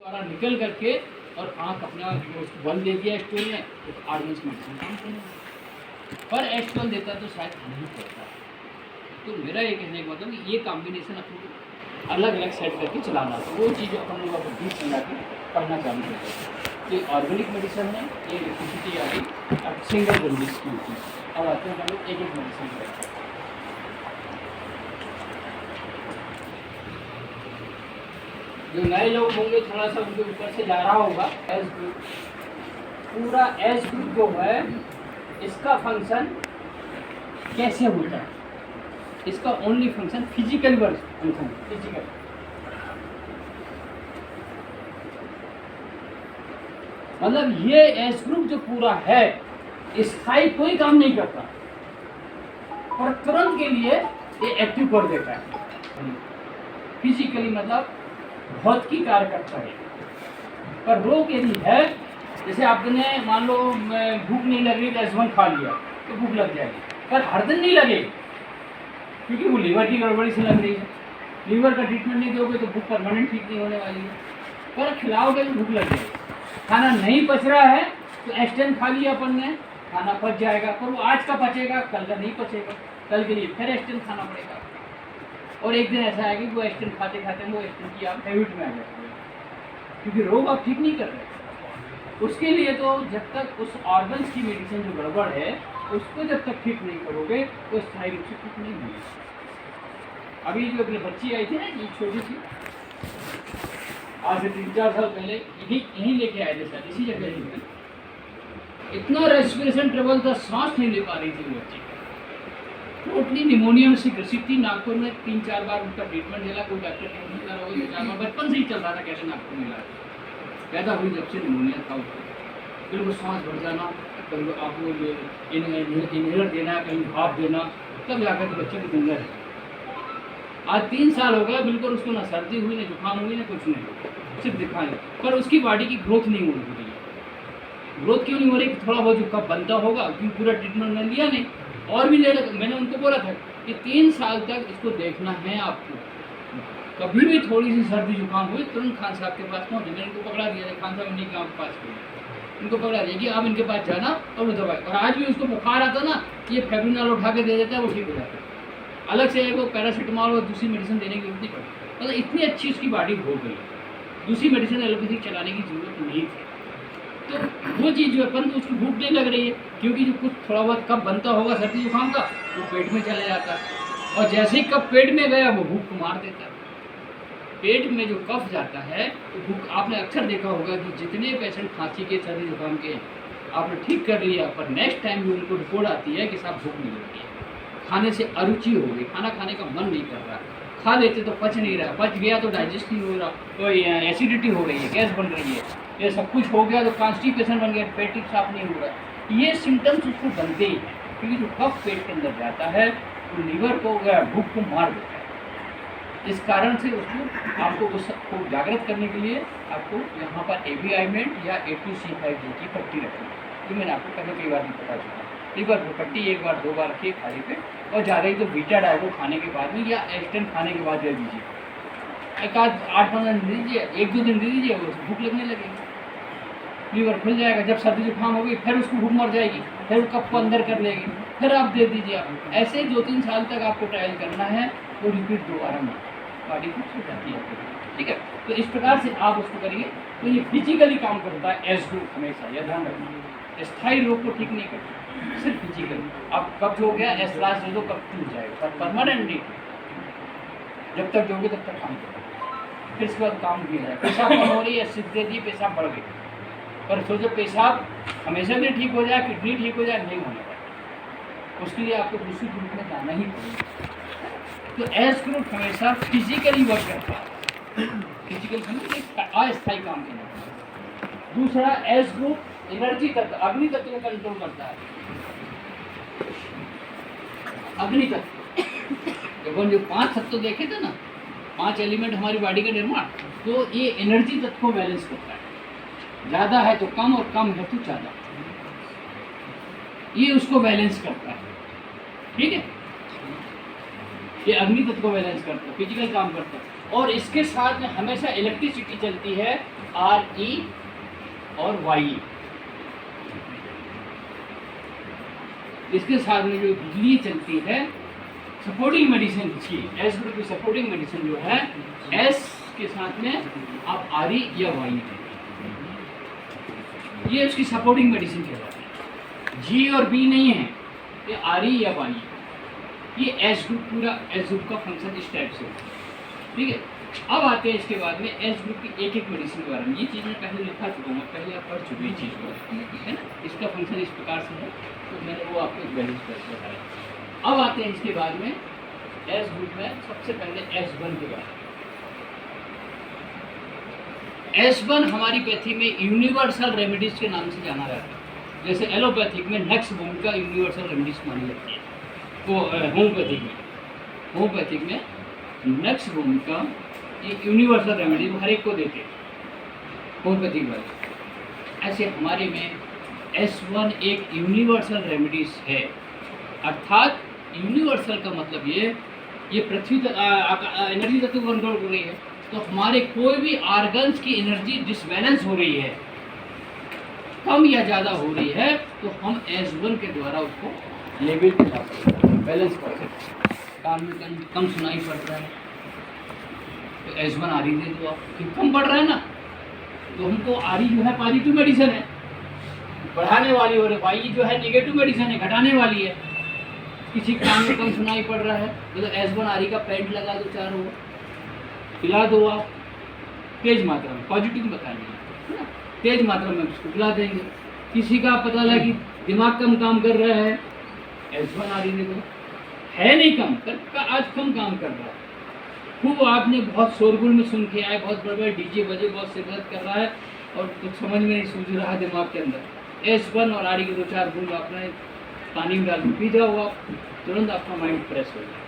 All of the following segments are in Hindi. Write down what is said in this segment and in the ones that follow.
द्वारा निकल करके और आँख अपना उसको बल दे दिया एस्ट्रोल ने, तो आर्गन्स मेडिसिन काम करेगा। पर एस्ट्रोल देता तो शायद नहीं करता। तो मेरा ये कहने का मतलब कि ये कॉम्बिनेशन अपन अलग अलग सेट करके चलाना, तो वो चीज़ अपन लोग अब बीच मिला के पढ़ना चालू करते हैं। ये ऑर्गेनिक मेडिसिन है, ये इलेक्ट्रिसिटी आ गई, अब सिंगल रेमेडीज की होती है। अब आते हैं हम लोग एक एक मेडिसिन करते हैं। जो नए लोग होंगे थोड़ा सा उनके ऊपर से जा रहा होगा। एस ग्रुप, पूरा एस ग्रुप जो है इसका फंक्शन कैसे होता है, इसका only function physical function, physical मतलब ये एस ग्रुप जो पूरा है स्थायी कोई काम नहीं करता, पर तुरंत के लिए ये एक्टिव कर देता है। फिजिकली मतलब बहुत की कार्य करता है। पर रोग यदि है, जैसे आपने मान लो भूख नहीं लग रही तो S1 खा लिया तो भूख लग जाएगी, पर हर दिन नहीं लगेगी, क्योंकि वो लीवर की गड़बड़ी से लग रही है। लीवर का ट्रीटमेंट नहीं दोगे तो भूख परमानेंट ठीक नहीं होने वाली है, पर खिलाओगे तो भूख लग जाएगी। खाना नहीं पच रहा है तो S10 खा लिया अपन ने, खाना पच जाएगा, पर वो आज का पचेगा, कल का नहीं पचेगा, कल के लिए फिर S10 खाना पड़ेगा। और एक दिन ऐसा आएगा कि वो S10 खाते खाते वो S10 की आप हैबिट में आ जाएंगे, क्योंकि रोग आप ठीक नहीं कर रहे। उसके लिए तो जब तक उस ऑर्गन्स की मेडिसिन जो गड़बड़ है उसको जब तक ठीक नहीं करोगे तो स्थायी रूप से ठीक नहीं होगी। अभी जो अपने बच्ची आई थी ना, ये छोटी सी, आज से 3-4 साल पहले यहीं लेके आए थे सर, इसी जगह ही। इतना रेस्पिरेशन ट्रबल था, सांस नहीं ले पा रही थी वो बच्ची, टोटली निमोनिया से ग्रसित थी। नागपुर में 3-4 बार उनका ट्रीटमेंट दिया, कोई डॉक्टर नहीं मिला, वो 4 बार बचपन से ही चल रहा था, कैसे नागपुर मिला, पैदा हुई जब से निमोनिया था उसको, बिल्कुल सांस भर जाना, कभी आपको इनहेलर देना, कहीं भाप देना, तब जाकर के बच्चे की जिंदा है। आज 3 साल हो गया, बिल्कुल उसको ना सर्दी हुई, ना जुकाम हुई, ना कुछ नहीं, सिर्फ दिखाई, पर उसकी बॉडी की ग्रोथ नहीं हो रही है। ग्रोथ क्यों नहीं हो रही? थोड़ा बहुत जो कब बनता होगा, क्योंकि पूरा ट्रीटमेंट मैंने लिया नहीं, और भी ले लगा। मैंने उनको बोला था कि 3 साल तक इसको देखना है आपको, कभी भी थोड़ी सी सर्दी जुकाम हुई तुरंत खान साहब के पास पहुँचे। मैंने उनको पकड़ा दिया, खान साहब नहीं के पास गए, उनको पकड़ा दिया कि आप इनके पास जाना और वो दवाई। और आज भी उसको बुखार आता ना, ये फेब्रिनॉल उठा के दे देता है, वो ठीक हो जाता है। अलग से वो पैरासीटामॉल और दूसरी मेडिसिन देने की जरूरत नहीं पड़ती, मतलब इतनी अच्छी उसकी बॉडी हो गई, दूसरी मेडिसिन एलोपैथिक चलाने की जरूरत नहीं थी। तो वो चीज़ जो है, परंतु उसकी भूख नहीं लग रही है, क्योंकि जो कुछ थोड़ा बहुत कब बनता होगा सर्दी जुकाम का, वो पेट में चला जाता है, और जैसे ही कब पेट में गया वो भूख को मार देता है। पेट में जो कफ जाता है तो भूख, आपने अक्सर देखा होगा कि जितने पेशेंट खांसी के, सर्दी जुकाम के आपने ठीक कर लिया, पर नेक्स्ट टाइम भी उनको रिपोर्ट आती है कि साहब भूख नहीं लग रही है, खाने से अरुचि हो गई, खाना खाने का मन नहीं कर रहा, खा लेते तो पच नहीं रहा, पच गया तो डाइजेस्ट नहीं हो रहा, तो एसिडिटी हो रही है, गैस बन रही है, ये सब कुछ हो गया तो कॉन्स्टिपेशन बन गया, पेट ठीक साफ नहीं हो रहा। ये सिम्टम्स उसको बनते ही हैं, क्योंकि जो कफ पेट के अंदर जाता है तो लीवर को, भूख को मार देता है। इस कारण से उसको, आपको उसको जागृत करने के लिए आपको यहाँ पर AVIment या A2C5G की पट्टी रखनी है, जो मैंने आपको पहले कई बार भी बता चुका हूँ। लीवर पर पट्टी 1 बार 2 बार रखिए खाली पे, और ज़्यादा ही तो बीटा डायगो खाने के बाद में या S10 खाने के बाद दे दीजिए, एक आध 8-15 दिन दीजिए, 1-2 दिन दे दीजिए, वो भूख लगने लगेगी, लीवर खुल जाएगा। जब सर्दी जुकाम होगी फिर उसको भूख मर जाएगी, फिर कप को अंदर कर लेगी, फिर आप दे दीजिए। आप ऐसे 2-3 साल तक आपको ट्रायल करना है, वो रिपीट दोबारा में बॉडी खुश हो जाती है, ठीक है। तो इस प्रकार से आप उसको करिए, तो ये फिजिकली काम करता है एस ग्रुप, हमेशा यह ध्यान रखना। स्थायी रोग को ठीक नहीं करता, सिर्फ फिजिकली। अब कब्ज हो गया, एस क्लास दे दो, कब टूट जाएगा, पर परमानेंटली जब तक दोगे तब तक काम करेगा, फिर इसके बाद काम किया जाए। पेशाब कम हो रही है, सिद्ध दे दी, पेशाब बढ़ गई, पर सोचो पेशाब हमेशा भी ठीक हो जाए, किडनी ठीक हो जाए, नहीं होने वाला, उसके लिए आपको दूसरी ग्रुप में जाना ही पड़ेगा। तो एस ग्रुप हमेशा फिजिकली वर्क करता है, फिजिकल अस्थायी काम करना। दूसरा एस ग्रुप एनर्जी तत्व, अग्नि तत्व को कंट्रोल करता है। अग्नि तत्व, जब हम जो 5 तत्व देखे थे ना, 5 एलिमेंट हमारी बॉडी का निर्माण, तो ये एनर्जी तत्व को बैलेंस करता है। ज़्यादा है तो कम, और कम है तो ज़्यादा, ये उसको बैलेंस करता है, ठीक है। ये अग्नि तत्व को बैलेंस करता है, फिजिकल काम करता है। और इसके साथ में हमेशा इलेक्ट्रिसिटी चलती है RE और YE। इसके साथ में जो बिजली चलती है सपोर्टिंग मेडिसिन की एस ग्रुप की सपोर्टिंग मेडिसिन जो है एस के साथ में आप RE या YE, ये उसकी सपोर्टिंग मेडिसिन कहलाती है। G और B नहीं है, ये RE या YE। ये एस ग्रुप, पूरा एस ग्रुप का फंक्शन इस टाइप से होता है, ठीक है। अब आते हैं इसके बाद में एस ग्रुप की एक एक मेडिसिन के बारे में। ये चीज़ मैं पहले लिखा चुका हूँ, पहले आप पढ़ चुके चीज़ को, है ना। इसका फंक्शन इस प्रकार से है, तो मैंने वो आपको बैलेंस करके बताया। अब आते हैं इसके बाद में एस ग्रुप में सबसे पहले S1 के बारे में। S1 हमारी पैथी में यूनिवर्सल रेमेडीज के नाम से जाना जाता है। जैसे एलोपैथिक में नेक्स्ट भूमिका यूनिवर्सल रेमेडीज मानी जाती है, वो होम्योपैथिक में नेक्स्ट भूमिका ये यूनिवर्सल रेमेडी हर एक को देते हैं होम्योपैथिक वाले। ऐसे हमारे में S1 एक यूनिवर्सल रेमेडीज है, अर्थात यूनिवर्सल का मतलब ये पृथ्वी एनर्जी तत्व को कंट्रोल कर रही है। तो हमारे कोई भी ऑर्गन्स की एनर्जी डिसबैलेंस हो रही है, कम या ज़्यादा हो रही है, तो हम S1 के द्वारा उसको लेवल पे ला सकते हैं, बैलेंस कर सकते हैं। कान में कम सुनाई पड़ रहा है तो S1 RE दे दो आप, क्योंकि कम पड़ रहा है ना, तो हमको RE जो है पॉजिटिव मेडिसिन है, बढ़ाने वाली, और YE जो है नेगेटिव मेडिसिन है, घटाने वाली है। किसी कान में कम सुनाई पड़ रहा है तो S1 RE का पैड लगा दो, चारों ओर पिला दो आप, तेज मात्रा में, पॉजिटिव बताएंगे, तेज मात्रा में उसको पिला देंगे। किसी का पता लगा कि दिमाग कम काम कर रहा है, S1 RE दे दो, है नहीं कम कर, आज कम काम कर रहा है, खूब आपने बहुत शोरगुल में सुन के आए, बहुत बड़े बड़े डीजे बजे, बहुत सिरदर्द कर रहा है और कुछ समझ में नहीं सूझ रहा है दिमाग के अंदर, S1 और RE के 2-4 बूंद आपने पानी में डाल के पी जाओ, आप तुरंत आपका माइंड फ्रेश हो जाए।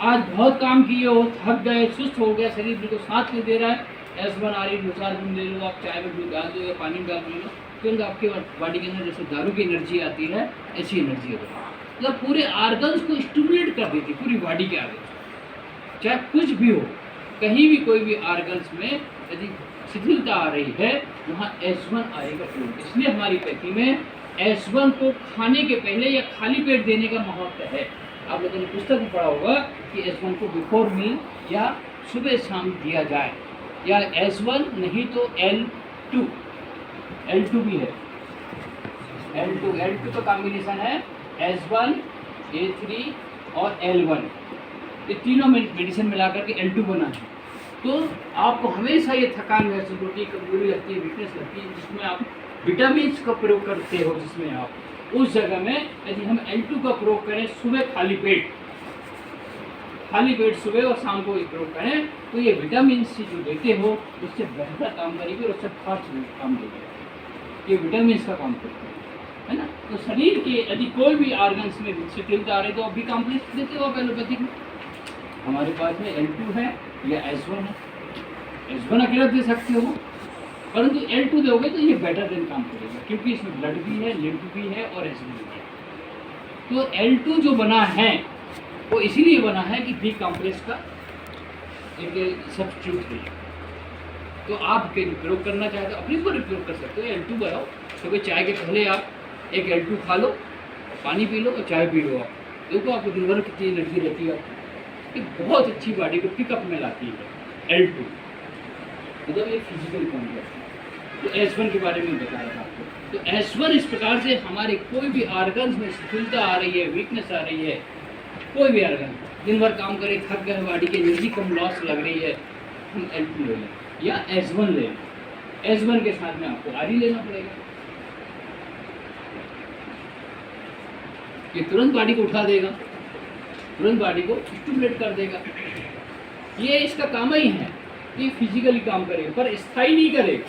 आज बहुत काम किए हो, थक गए, सुस्त हो गया, शरीर बिल्कुल साथ में दे रहा है, S1 RE 2-4 बूंद ले लो, आप चाय में दूध डाल दो या पानी में डाल दो, तुरंत आपके बॉडी के अंदर जैसे दारू की एनर्जी आती है ऐसी एनर्जी होती है। मतलब पूरे ऑर्गन्स को स्टिमुलेट कर देती पूरी बॉडी के आगे, चाहे कुछ भी हो, कहीं भी कोई भी ऑर्गन्स में यदि शिथिलता आ रही है, वहाँ S1 RE का प्रयोग। इसलिए हमारी पैथी में S1 को खाने के पहले या खाली पेट देने का महत्व है। आप लोगों ने पुस्तक में पढ़ा होगा कि S1 को बिफोर मील या सुबह शाम दिया जाए, या S1 नहीं तो L2 भी है, L2 का कॉम्बिनेशन है S1, A3 और L1, ये तीनों मेडिसिन मिलाकर के L2 बना है। तो आपको हमेशा ये थकान महसूस होती है, कमजोरी लगती है, वीकनेस लगती है, जिसमें आप विटामिन का प्रयोग करते हो, जिसमें आप उस जगह में यदि हम L2 का प्रयोग करें सुबह खाली पेट सुबह और शाम को प्रयोग करें, तो ये विटामिन सी जो देते हो उससे बेहतर काम करेगी और उससे फास्ट काम देगी। ये विटामिन का काम करते है ना। तो शरीर के यदि कोई भी ऑर्गन्स में शिथिलता आ रही तो अभी कॉम्प्लेक्स देते हो आप एलोपैथिक में। हमारे पास में L2 है या S1 है, S1 अकेला दे सकते हो, परंतु L2 दोगे तो ये बेटर देन काम करेगा, क्योंकि इसमें ब्लड भी है, लिम्फ भी है और एसिड भी है। तो L2 जो बना है वो इसीलिए बना है कि बी कॉम्प्लेक्स का एक सब्स्टिट्यूट है। तो आप प्रयोग करना चाहते हो अपने पर प्रयोग कर सकते हो, L2 बनाओ। सुबह चाय के पहले आप एक L2 खा लो, पानी पी लो और चाय पी लो। आप देखो आपको दिन भर कितनी एनर्जी रहती है, ये बहुत अच्छी बॉडी को पिकअप में लाती है L2, मतलब ये फिजिकल काम करती है। तो S1 के बारे में बता रहा था आपको। तो S1 इस प्रकार से हमारे कोई भी ऑर्गन्स में शिथिलता आ रही है, वीकनेस आ रही है, कोई भी ऑर्गन दिन भर काम करे, थक गए, बॉडी की एनर्जी कम लॉस लग रही है, हम L2 ले लें या S1 ले लें। S1 के साथ में आपको RE लेना पड़ेगा, ये तुरंत बॉडी को उठा देगा, तुरंत बॉडी को स्टिमुलेट कर देगा। ये इसका काम ही है, ये फिजिकली काम करेगा पर स्थायी नहीं करेगा।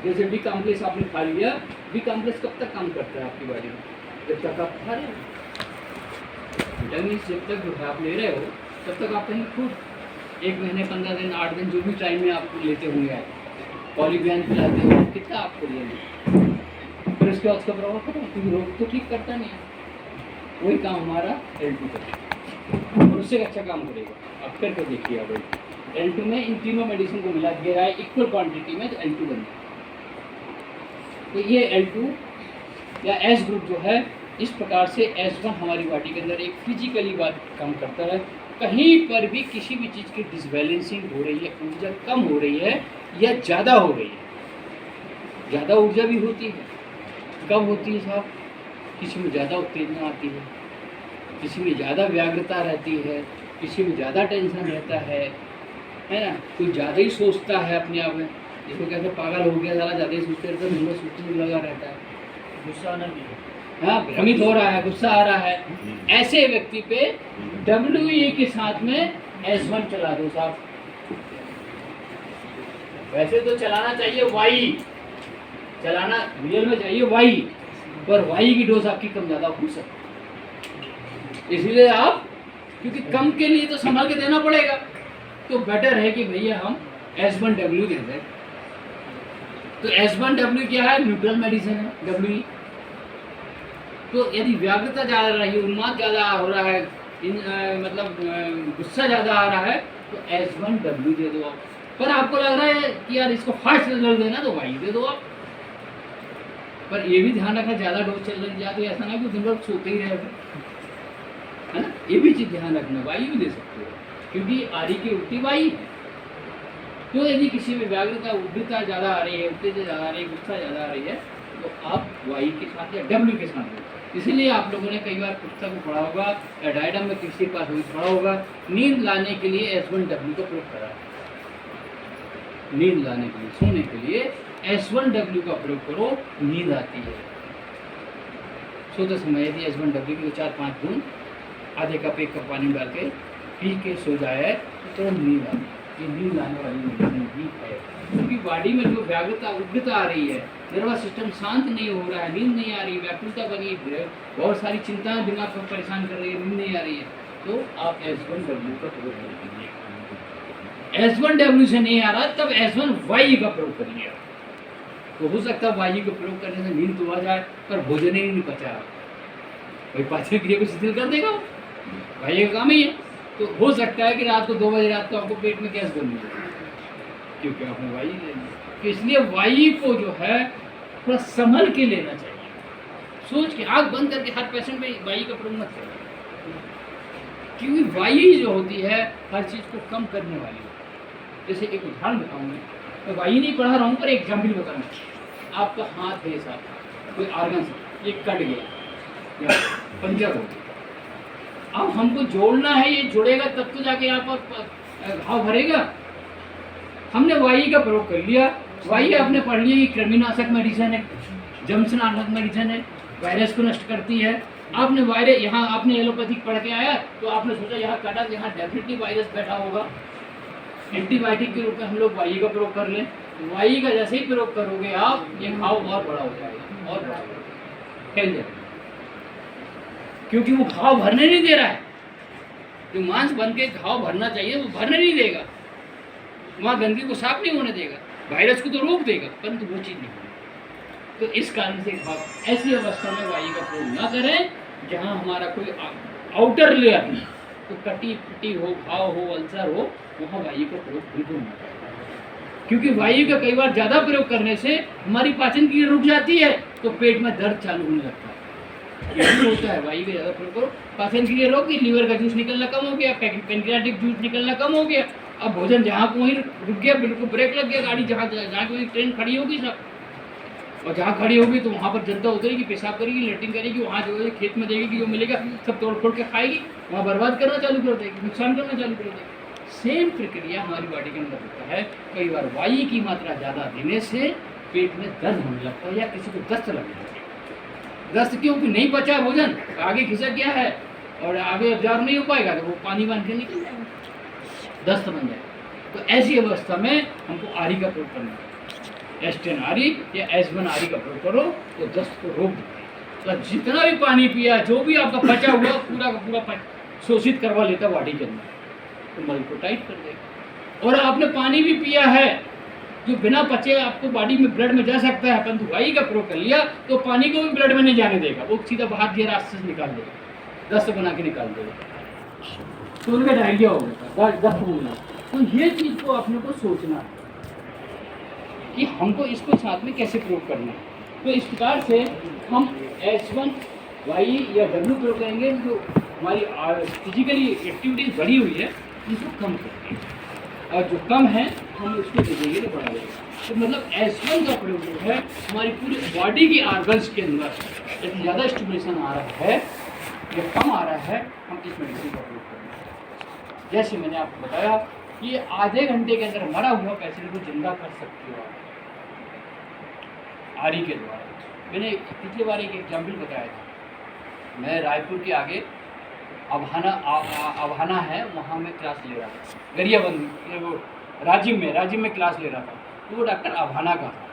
जैसे बी कॉम्प्लेक्स आपने खा लिया, बी कॉम्प्लेक्स कब तक काम करता है आपकी बॉडी में? जब तक आप खा रहे हो, विटामिन जब तक जो है आप ले रहे हो तब तक आप कहीं खूब 1 महीने 15 दिन 8 दिन जो भी टाइम में आप लेते होंगे, आप पॉलीवियान पिलाते हो, कितना आपको लेना, फिर उसके बाद उसका प्रभाव खत्म, क्योंकि रोग तो ठीक करता नहीं है। वही काम हमारा L2 करता है। और उससे अच्छा काम करेगा। अब करके देखिए आप L2 में इन तीनों मेडिसिन को मिला दिया है इक्वल क्वांटिटी में, तो L2 बन गया। तो ये L2 या S ग्रुप जो है, इस प्रकार से S1 हमारी बॉडी के अंदर एक फिजिकली बात काम करता है। कहीं पर भी किसी भी चीज़ की डिसबैलेंसिंग हो रही है, ऊर्जा कम हो रही है या ज़्यादा हो रही है, ज़्यादा ऊर्जा भी होती है, कब होती है साहब? किसी में ज़्यादा उत्तेजना आती है, किसी में ज़्यादा व्याग्रता रहती है, किसी में ज़्यादा टेंशन रहता है ना? कोई ज़्यादा ही सोचता है अपने आप में, जिसको कहते पागल हो गया, ज़्यादा ही सोचते रहता है, मुझे सोचने में लगा रहता है, गुस्सा आना भी, हाँ भ्रमित हो रहा है, गुस्सा आ रहा है। ऐसे व्यक्ति पे WE के साथ में S1 चला दो साहब। वैसे तो चलाना चाहिए Y, चलाना रियल में चाहिए Y, पर Y की डोज आपकी कम ज़्यादा हो सकती है। इसलिए आप, क्योंकि कम के लिए तो संभाल के देना पड़ेगा, तो बेटर है कि भैया हम S1W दे दें। तो S1W क्या है? न्यूट्रल मेडिसिन है WE। तो यदि व्याग्रता ज़्यादा रही है, उन्माद ज़्यादा हो रहा है, गुस्सा ज़्यादा आ रहा है, तो S1W दे दो आप। पर आपको लग रहा है कि यार इसको फास्ट रिजल्ट देना, तो Y दे दो आप। पर ये भी ध्यान रखना, ज़्यादा डोज चल रही है तो ऐसा ना कि दिन भर सोते ही रहे, है ना? ये भी चीज़ ध्यान रखना। Y भी दे सकते हो, क्योंकि आरी की उल्टी Y है। तो यदि किसी में व्याग्रता उग्रता ज़्यादा आ रही है, उत्तेजना ज़्यादा आ रही है, गुस्सा ज़्यादा आ रही है, तो आप Y के साथ या W के साथ। इसलिए आप लोगों ने कई बार पुस्तक में पढ़ा होगा या डायडम में किसी के पास पढ़ा होगा, नींद लाने के लिए S1W का प्रयोग करा है। नींद लाने के लिए, सोने के लिए S1W का प्रयोग करो, नींद आती है। सोते समय यदि S1W की 4-5 बूंद आधे कप 1 कप पानी डाल के पी के सो जाए तो तुरंत नींद आती है। ये नींद लाने वाली मेडिसिन भी है, क्योंकि बॉडी में जो व्याग्रता उग्रता आ रही है, नर्वस सिस्टम शांत नहीं हो रहा है, नींद नहीं आ रही, व्याकुलता बनी है, बहुत सारी चिंताएं दिमाग को परेशान कर रही है, नींद नहीं आ रही है, तो आप S1W का प्रयोग करिए। S1W से नहीं आ रहा तब S1Y का प्रयोग करिए। तो हो सकता है Y का प्रयोग करने से नींद तो आ जाए, पर भोजन ही नहीं पचा, भाई पाचन क्रिया को शिथिल कर देगा, Y का काम ही है। तो हो सकता है कि रात को 2 बजे रात को आपको पेट में गैस बननी है, क्योंकि आपने Y ले लिया। तो इसलिए Y को जो है थोड़ा संभल के लेना चाहिए, सोच के, आंख बंद करके हर पेशेंट में Y का प्रयोग मत करें, क्योंकि Y जो होती है हर चीज़ को कम करने वाली है। जैसे एक उदाहरण बताऊंगा, मैं Y नहीं पढ़ा रहा हूँ, पर एग्जाम्पल बताऊंगा। आपका हाथ है साहब, कोई आर्गन ये कट गया या पंचर हो गया, अब हमको जोड़ना है, ये जुड़ेगा तब तो जाके आप घाव भरेगा। हमने Y का प्रयोग कर लिया, Y आपने पढ़ लिया कि कृमिनाशक मेडिसिन है, जमसनाशक मेडिसिन है, वायरस को नष्ट करती है। आपने वायरस, यहाँ आपने एलोपैथिक पढ़ के आया तो आपने सोचा यहाँ काटा, यहाँ डेफिनेटली वायरस बैठा होगा, एंटीबायोटिक के रूप में हम लोग Y का प्रयोग कर लें। Y का जैसे ही प्रयोग करोगे आप, ये घाव और बड़ा हो जाएगा और बड़ा फैल जाएगा, क्योंकि वो घाव भरने नहीं दे रहा है। जो मांस बन के घाव भरना चाहिए वो भरने नहीं देगा, वहाँ गंदगी को साफ नहीं होने देगा, वायरस को तो रोक देगा, परंतु वो चीज़ नहीं होगी। तो इस कारण से घाव, ऐसी अवस्था में Y का प्रयोग ना करें जहाँ हमारा कोई आउटर लेयर नहीं, तो कटी फटी हो, घाव हो, अल्सर हो, वहाँ Y का प्रयोग बिल्कुल ना करें, क्योंकि Y का कई बार ज़्यादा प्रयोग करने से हमारी पाचन क्रिया रुक जाती है, तो पेट में दर्द चालू होने लगता है। यही होता है, Y का ज़्यादा प्रयोग करो, पाचन क्रिया रोक गई, लीवर का जूस निकलना कम हो गया, पेनक्रियाटिक जूस निकलना कम हो गया, अब भोजन जहाँ को वहीं रुक गया, बिल्कुल ब्रेक लग गया, गाड़ी जहाँ कोई ट्रेन खड़ी होगी सब, और जहाँ खड़ी होगी तो वहाँ पर जनता उतरेगी, पेशाब करेगी, लेटिंग करेगी, वहाँ जो है खेत में देगी, जो मिलेगा सब तोड़ फोड़ के खाएगी, वहाँ बर्बाद करना चालू कर देगी, नुकसान करना चालू कर देगी। सेम प्रक्रिया हमारी बॉडी के अंदर होता है। कई बार Y की मात्रा ज़्यादा देने से पेट में दर्द होने लगता है, या किसी को दस्त लगने लगता है। दस्त क्योंकि नहीं पचा भोजन, आगे खिसक गया है और आगे अब्जॉर्ब नहीं हो पाएगा, तो वो पानी बन के निकल जाएगा, दस्त बन जाएगा। तो ऐसी अवस्था में हमको आरी का प्रयोग करना है, S10 आरी या S1 आरी का प्रयोग करो तो दस्त को रोक देगा। तो जितना भी पानी पिया, जो भी आपका बचा हुआ पूरा का पूरा शोषित करवा लेता बॉडी के अंदर, तो मल को टाइट कर देगा। और आपने पानी भी पिया है जो बिना पचे आपको बॉडी में ब्लड में जा सकता है, परंतु Y का प्रयोग कर लिया तो पानी को भी ब्लड में नहीं जाने देगा, वो सीधा बाहर के रास्ते से निकाल देगा, दस्त बना के निकाल देगा। तो उनका डायरिया हो गया था, दस्त होना। तो ये चीज़ को अपने को सोचना है कि हमको इसको साथ में कैसे प्रूव करना है। तो इस प्रकार से हम H1Y या W प्रूव करेंगे जो हमारी फिजिकली एक्टिविटीज बढ़ी हुई है इसको कम करते हैं, और जो कम है हम उसको दे देंगे तो बढ़ा देंगे। तो मतलब H1 का प्रयोग जो है हमारी पूरी बॉडी की आर्गन्स के अंदर यदि ज़्यादा स्टिमुलेशन आ रहा है या कम आ रहा है, हम इस मेडिसिन का प्रयोग करेंगे। जैसे मैंने आपको बताया कि ये आधे घंटे के अंदर मरा हुआ पेशेंट को जिंदा कर सकते हो आप आरी के द्वारा। मैंने पिछली बार एक एग्जाम्पल बताया था। मैं रायपुर के आगे अभाना है, वहाँ मैं क्लास ले रहा था, गरियाबंद वो राजिम में क्लास ले रहा था। तो वो डॉक्टर अभाना का था,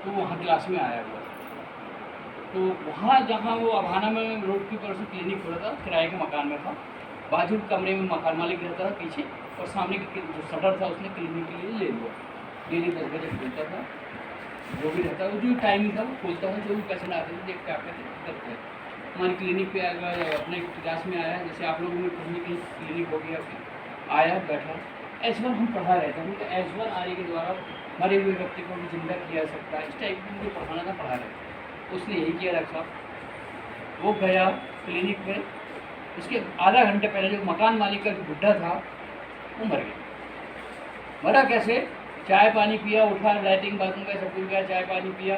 तो वहाँ क्लास में आया हुआ। तो वहाँ जहाँ वो अभाना में रोड की ऊपर से क्लिनिक खोला था, किराए के मकान में था, बाजू कमरे में मकान मालिक रहता था पीछे, और सामने जो शटर था उसने क्लिनिक के लिए ले लिया। डेली 10 बजे खुलता था, जो भी रहता है जो टाइमिंग था वो खोलता था, जो भी पेशेंट आते थे देखते आते थे करते हैं। हमारी क्लिनिक पे अपने क्लास में आया, जैसे आप लोगों में कहीं कहीं क्लिनिक हो गया, आया बैठा। H1 हम पढ़ा रहे थे, उनको H1 आरी के द्वारा मरे हुए व्यक्ति को भी जिंदा किया जा सकता है, इस टाइप की मुझे पढ़ाना था, पढ़ा रहे थे। उसने यही किया डॉक्टर साहब, वो गया क्लिनिक पे, उसके आधा घंटे पहले जो मकान मालिक का जो बुढ़ा था वो मर गया। मरा कैसे? चाय पानी पिया, उठा, लैट्रिन बाथरूम का सब कुछ गया, चाय पानी पिया,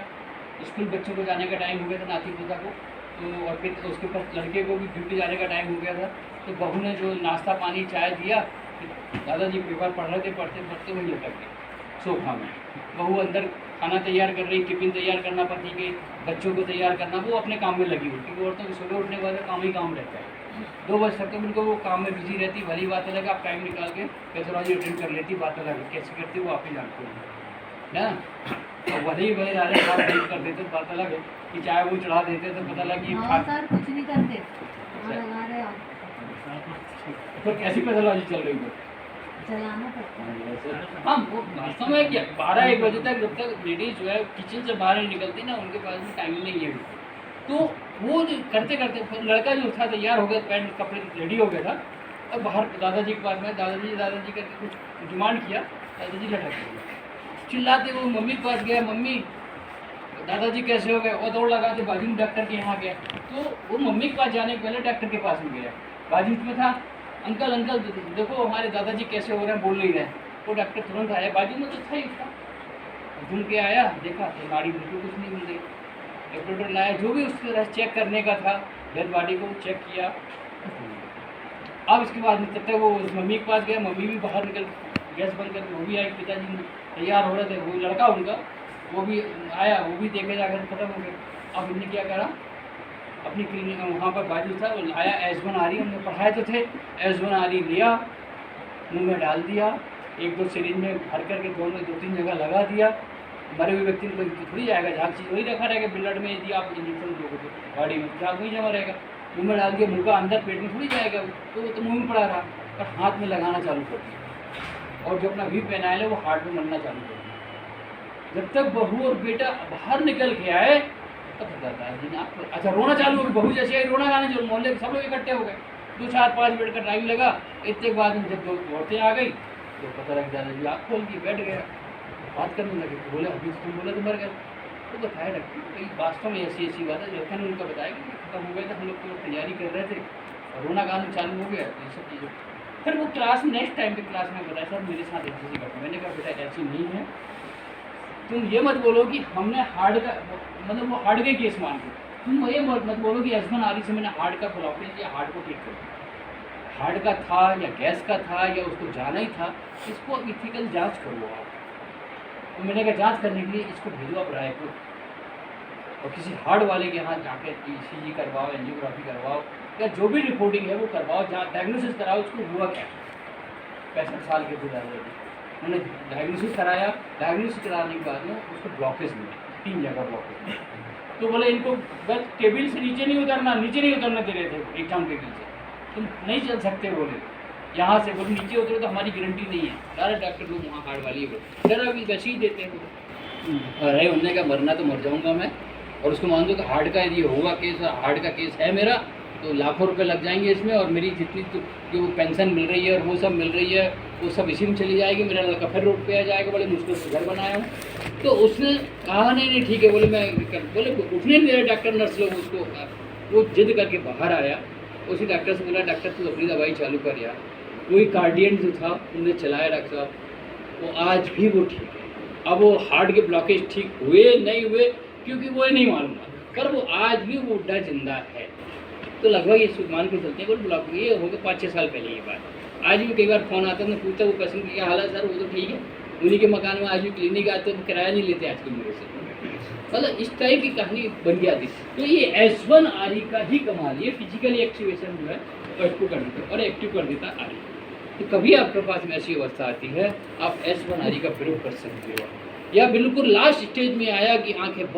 स्कूल बच्चों को जाने का टाइम हो गया था नाती पोता को, तो और फिर उसके पास लड़के को भी ड्यूटी जाने का टाइम हो गया था। तो बहू ने जो नाश्ता पानी चाय दिया, दादाजी पेपर पढ़ रहे थे, पढ़ते पढ़ते वही लटक गए सोफा में। बहू अंदर खाना तैयार कर रही, टिफिन तैयार करना पति के, बच्चों को तैयार करना, वो अपने काम में लगी हुई, क्योंकि औरतों को सुबह उठने के बाद काम ही काम रहता है। 2 बजे तक तो उनको वो काम में बिजी रहती। भली बात अलग, आप टाइम निकाल के पैथोलॉजी अटेंड कर लेती, बात अलग, कैसे करती वो आप ही जानते हैं ना। तो भले ही भले रात आप वेट कर देते, बात अलग है कि चाहे वो चढ़ा देते तो पता लगा कि सर कुछ नहीं करते, तो कैसी पैथोलॉजी चल रही है, चलाना पड़ता है। हाँ वो वास्तव में क्या 12-1 बजे तक जब तक लेडीज जो है किचन से बाहर नहीं निकलती ना, उनके पास में टाइम नहीं है। तो वो जो करते करते लड़का जो था तैयार हो गया, पैंट कपड़े रेडी हो गया था, और बाहर दादाजी के पास में दादाजी करके कुछ डिमांड किया, दादाजी लटक गए। चिल्लाते वो मम्मी के पास गया, मम्मी दादाजी कैसे हो गए, और दौड़ लगा के बाजू में डॉक्टर के यहाँ गया। तो वो मम्मी के पास जाने के पहले डॉक्टर के पास में गया, बाजू में था, अंकल अंकल देखो हमारे दादाजी कैसे हो रहे हैं, बोल नहीं रहे। वो डॉक्टर तुरंत आया, बाजू में तो था ही उसका, घूम के आया, देखा तो गाड़ी बिल्कुल कुछ नहीं मिल रही। डॉक्टर लाया, जो भी उसके तरह चेक करने का था डेड बॉडी को चेक किया। अब इसके बाद तब तक वो मम्मी के पास गया, मम्मी भी बाहर निकल गैस बंद करके वो भी आई, पिताजी तैयार हो रहे थे, वो लड़का उनका वो भी आया, वो भी देखे जाकर खत्म हो गया। अब इनने क्या करा, अपनी क्लिनिक वहाँ पर बाजू था, वो आया H1 आरी, हमने पढ़ाए तो थे, H1 आरी लिया, मुँह में डाल दिया, 1-2 सिरिंज में भर करके 2-3 जगह लगा दिया। मरे हुए व्यक्ति को थोड़ी जाएगा, जहाँ चीज़ वही रखा रहेगा ब्लड में, यदि आप इंजेक्शन दोगे तो बॉडी में जहाँ वही जमा रहेगा। मुँह में डाल दिया, मुँह का अंदर पेट में थोड़ी जाएगा, तो वो तो मुँह में पड़ा रहा, पर हाथ में लगाना चालू कर दिया, और जो अपना वी पेनाइल है वो हार्ट में मरना चालू कर दिया। जब तक बहू और बेटा बाहर निकल के आए तब बताता है जी आप, अच्छा रोना चालू हो गया, बहू जैसे आई रोना गाने जो मोहल्ले सब लोग इकट्ठे हो गए। 2-4-5 मिनट का टाइम लगा, इतने के बाद जब 2 औरतें आ गई तो पता लग जाता जी आँख खोल के बैठ गया, बात करने लगे। बोले अभी तुम बोले तो मर गए, तो बताया डॉक्टर भाई वास्तव में ऐसी बात है। डॉक्टर ने उनका बताया कि खत्म हो गया था, हम लोग तो तैयारी कर रहे थे और रोना गाना चालू हो गया, ये सब चीज़ें। फिर वो क्लास में नेक्स्ट टाइम पे क्लास में बताया सर मेरे साथ ऐसी घटना। मैंने कहा बेटा ऐसी नहीं है, तुम ये मत बोलो कि हमने हार्ट का मतलब वो हार्ट का केस मान के, तुम ये मत बोलो कि H1 आरी से मैंने हार्ट का ब्लॉकेज या हार्ट को ठीक कर दिया। हार्ट का था या गैस का था या उसको जाना ही था, इसको इथिकल जांच करो आप। तो मैंने कहा जांच करने के लिए इसको भेजो आप रायपुर, और किसी हार्ट वाले के यहाँ जाके ECG करवाओ, एंजियोग्राफी करवाओ, या जो भी रिपोर्टिंग है वो करवाओ, जहाँ डायग्नोसिस कराओ उसको हुआ क्या। 65 साल के थे दादाजी, मैंने डायग्नोसिस कराया, डायग्नोसिस कराने के बाद में उसको ब्लॉकेज मिला, 3 जगह ब्लॉकेज। तो बोले इनको बस टेबल से नीचे नहीं उतरना, नीचे नहीं उतरने दे रहे थे एग्जाम टेबल से, तुम नहीं चल सकते बोले यहाँ से, बोले नीचे उतरो तो हमारी गारंटी नहीं है। सारे डॉक्टर लोग वहाँ हार्ट वाली है, डरा भी वैसे ही देते हैं। अरे उन्होंने कहा मरना तो मर जाऊँगा मैं, और उसको मान दो कि हार्ट का यदि हुआ केस, हार्ट का केस है मेरा, तो लाखों रुपए लग जाएंगे इसमें, और मेरी जितनी तो जो पेंशन मिल रही है और वो सब मिल रही है वो सब इसी में चली जाएगी, मेरा लड़का फिर रोड पे आ जाएगा, बड़े मुश्किल से घर बनाया हूँ। तो उसने कहा नहीं ठीक है, बोले मैं बोले उठने नहीं दे रहे डॉक्टर नर्स लोग उसको, वो जिद करके बाहर आया। उसी डॉक्टर से बोला डॉक्टर तू अपनी दवाई चालू कर यार। वही कार्डियन जो था उन्होंने चलाया डॉक्टर साहब, वो आज भी वो ठीक है। अब वो हार्ट के ब्लॉकेज ठीक हुए नहीं हुए क्योंकि वो नहीं मालूम था, पर वो आज भी वो बुड्ढा जिंदा है। तो लगभग ये मान के चलते हैं कोई ब्लॉक ये हो गया 5-6 साल पहले की बात। आज भी कई बार फ़ोन आता है, मैं पूछता वो पेशेंट की क्या हाल है सर, वो तो ठीक है। उन्हीं के मकान में आज भी क्लिनिक आते तो किराया नहीं लेते आजकल मेरे से। मतलब इस टाइप की कहानी बन गया थी। तो ये S1RE का ही कमाल, ये फिजिकली एक्टिवेशन जो है एक्टिव कर देता और एक्टिव कर देता RE। तो कभी आपके पास में ऐसी अवस्था आती है आप S1RE का प्रयोग कर सकते हो। या बिल्कुल लास्ट स्टेज में आया कि आंखें बंद